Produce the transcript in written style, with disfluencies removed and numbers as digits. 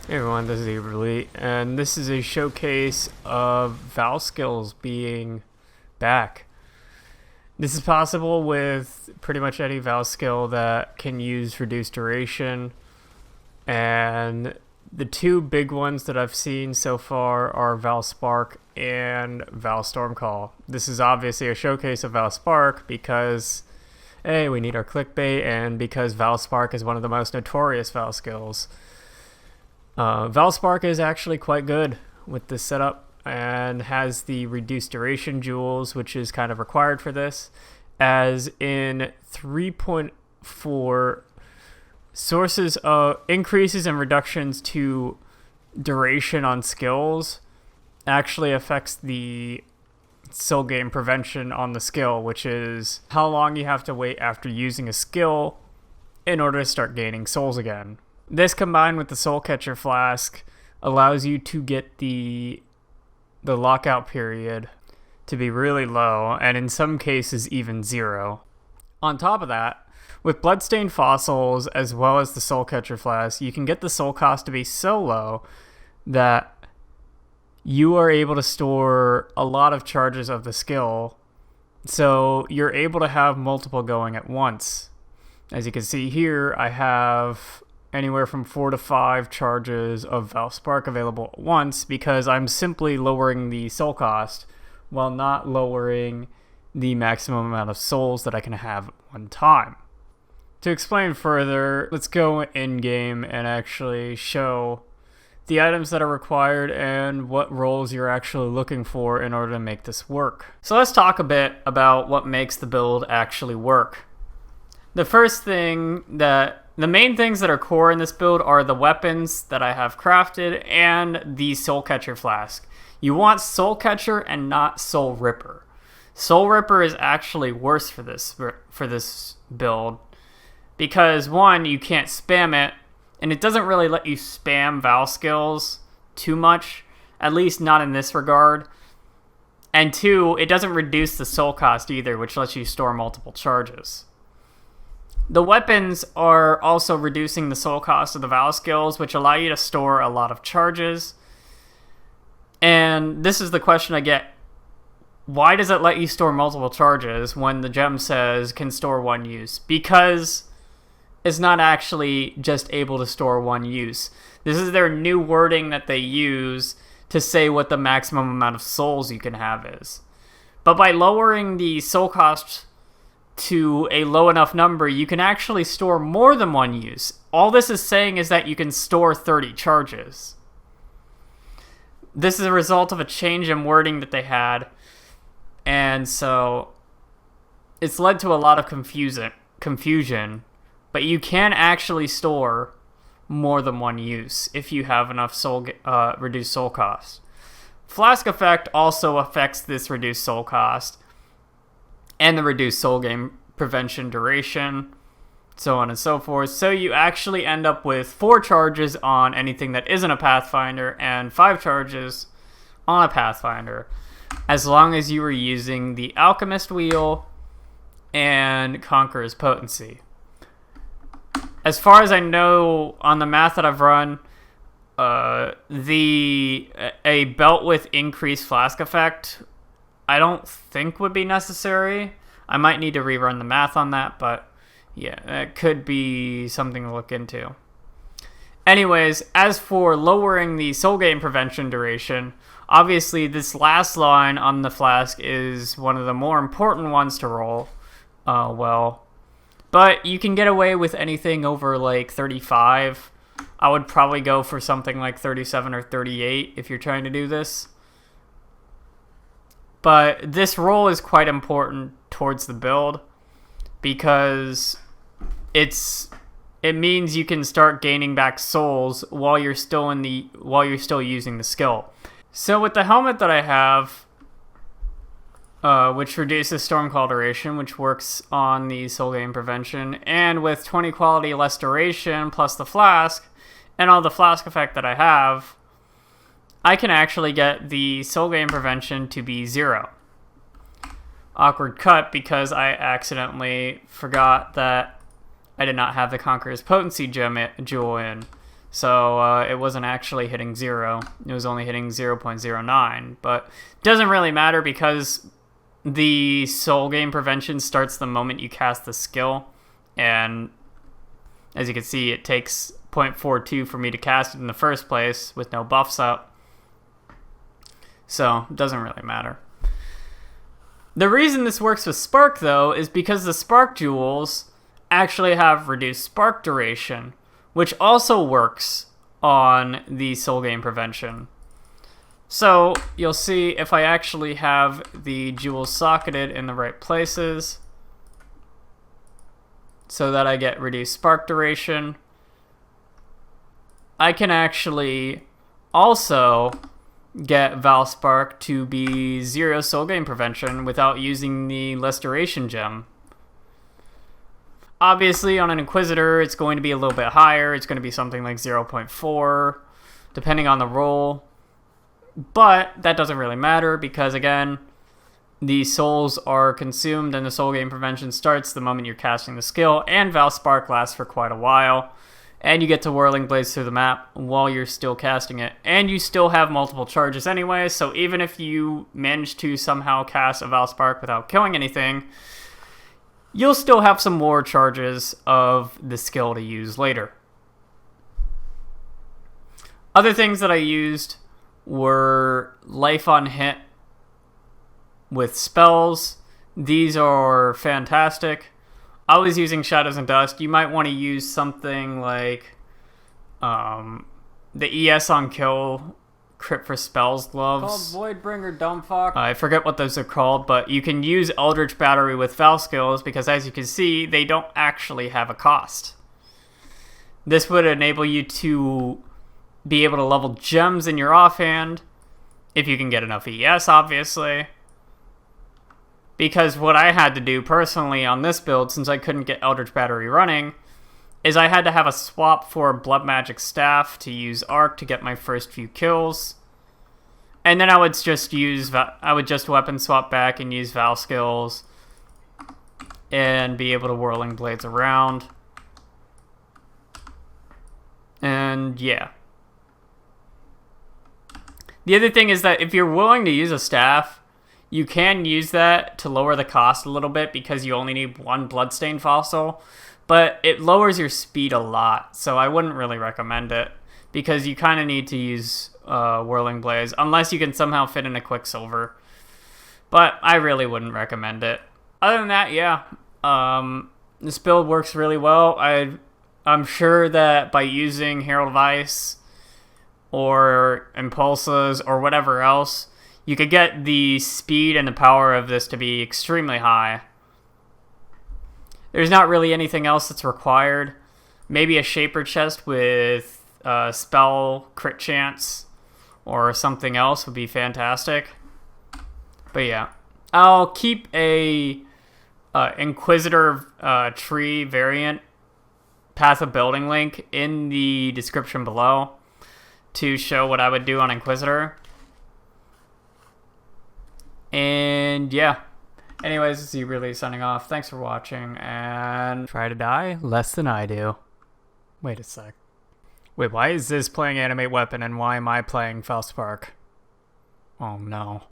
Hey everyone, this is Eberly, and this is a showcase of Vaal skills being back. This is possible with pretty much any Vaal skill that can use reduced duration, and the two big ones that I've seen so far are Vaal Spark and Vaal Stormcall. This is obviously a showcase of Vaal Spark because, hey, we need our clickbait, and because Vaal Spark is one of the most notorious Vaal skills. Vaal Spark is actually quite good with this setup and has the reduced duration jewels, which is kind of required for this, as in 3.4 sources of increases and reductions to duration on skills actually affects the soul game prevention on the skill, which is how long you have to wait after using a skill in order to start gaining souls again. This combined with the Soul Catcher Flask allows you to get the lockout period to be really low, and in some cases even 0. On top of that, with Bloodstained Fossils as well as the Soul Catcher Flask, you can get the soul cost to be so low that you are able to store a lot of charges of the skill, so you're able to have multiple going at once. As you can see here, I have anywhere from 4 to 5 charges of Vaal Spark available at once because I'm simply lowering the soul cost while not lowering the maximum amount of souls that I can have at one time. To explain further, let's go in-game and actually show the items that are required and what roles you're actually looking for in order to make this work. So let's talk a bit about what makes the build actually work. The main things that are core in this build are the weapons that I have crafted and the Soul Catcher Flask. You want Soul Catcher and not Soul Ripper. Soul Ripper is actually worse for this build because, one, you can't spam it, and it doesn't really let you spam Vaal skills too much, at least not in this regard. And two, it doesn't reduce the soul cost either, which lets you store multiple charges. The weapons are also reducing the soul cost of the Vaal skills, which allow you to store a lot of charges. And this is the question I get. Why does it let you store multiple charges when the gem says can store one use? Because it's not actually just able to store one use. This is their new wording that they use to say what the maximum amount of souls you can have is. But by lowering the soul cost to a low enough number, you can actually store more than one use. All this is saying is that you can store 30 charges. This is a result of a change in wording that they had, and so it's led to a lot of confusion, but you can actually store more than one use if you have enough reduced soul cost. Flask Effect also affects this reduced soul cost and the reduced soul game prevention duration, so on and so forth. So you actually end up with 4 charges on anything that isn't a Pathfinder and 5 charges on a Pathfinder, as long as you were using the Alchemist Wheel and Conqueror's Potency. As far as I know, on the math that I've run, a belt with increased Flask Effect I don't think would be necessary. I might need to rerun the math on that, but yeah, it could be something to look into. Anyways, as for lowering the soul game prevention duration, obviously this last line on the flask is one of the more important ones to roll well. But you can get away with anything over like 35. I would probably go for something like 37 or 38 if you're trying to do this. But this roll is quite important towards the build because it means you can start gaining back souls while you're still using the skill. So with the helmet that I have, which reduces Stormcall duration, which works on the soul game prevention, and with 20 quality less duration plus the flask and all the flask effect that I have, I can actually get the soul game prevention to be 0. Awkward cut because I accidentally forgot that I did not have the Conqueror's Potency jewel in. So it wasn't actually hitting 0. It was only hitting 0.09. But it doesn't really matter because the soul gain prevention starts the moment you cast the skill. And as you can see, it takes 0.42 for me to cast it in the first place with no buffs up. So it doesn't really matter. The reason this works with Spark, though, is because the Spark Jewels actually have reduced Spark duration, which also works on the soul gain prevention. So you'll see if I actually have the jewels socketed in the right places so that I get reduced spark duration, I can actually also get Vaal Spark to be 0 soul gain prevention without using the less duration gem. Obviously, on an Inquisitor, it's going to be a little bit higher. It's going to be something like 0.4, depending on the role. But that doesn't really matter because, again, the souls are consumed and the soul gain prevention starts the moment you're casting the skill, and Vaal Spark lasts for quite a while. And you get to Whirling Blades through the map while you're still casting it. And you still have multiple charges anyway, so even if you manage to somehow cast a Vaal Spark without killing anything, you'll still have some more charges of the skill to use later. Other things that I used were life on hit with spells. These are fantastic. I was using Shadows and Dust. You might want to use something like the ES on kill crit for spells gloves. Called Voidbringer, dumb fuck. I forget what those are called, but you can use Eldritch Battery with Vaal skills because, as you can see, they don't actually have a cost. This would enable you to be able to level gems in your offhand, if you can get enough ES, obviously. Because what I had to do personally on this build, since I couldn't get Eldritch Battery running, is I had to have a swap for Blood Magic Staff to use Arc to get my first few kills. And then I would just weapon swap back and use Vaal skills and be able to Whirling Blades around. And yeah. The other thing is that if you're willing to use a staff, you can use that to lower the cost a little bit because you only need 1 Bloodstained Fossil. But it lowers your speed a lot, so I wouldn't really recommend it because you kind of need to use Whirling Blades unless you can somehow fit in a Quicksilver. But I really wouldn't recommend it. Other than that, yeah, this build works really well. I'm sure that by using Herald of Ice or Impulses or whatever else, you could get the speed and the power of this to be extremely high. There's not really anything else that's required. Maybe a Shaper Chest with spell crit chance or something else would be fantastic. But yeah, I'll keep a Inquisitor tree variant Path of Building link in the description below to show what I would do on Inquisitor. And yeah. Anyways, this is really signing off. Thanks for watching, and try to die less than I do. Wait a sec. Wait, why is this playing Animate Weapon, and why am I playing Vaal Spark? Oh no.